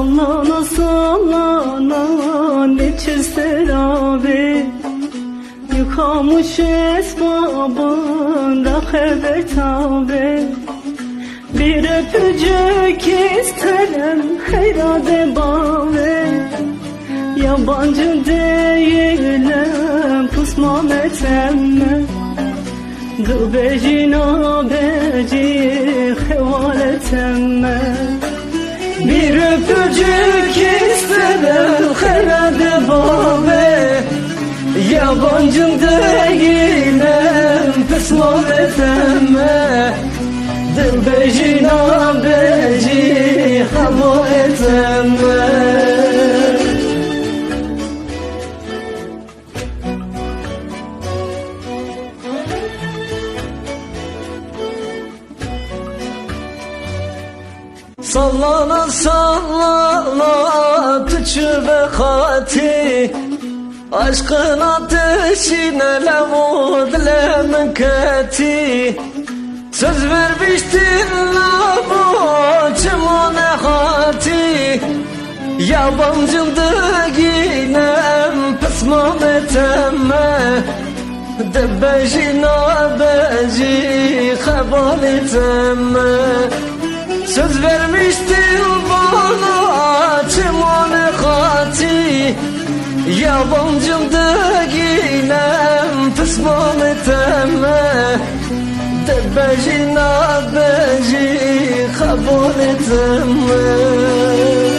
Sallana sallana neçe serabe, yıkamış esbabında haber tabe. Bir öpücük isterim herade bave, yabancı değilim pusma metemme. Gıbecina beci hevaletemme. Bir öpücük isterim herade bave, yabancı değilim pusma metemme. Gıbecina beci hevaletemme. Sallana sallana tüçübe hati, aşkın ateşine lemud lemketi. Söz vermiştin la bu çimone hati, yabancım değilim pısma metemme. Debejina beci hebaletemme. Söz vermiştin bana çimane hati, yabancım değilim pısman eteme. Debejina beci kabul eteme.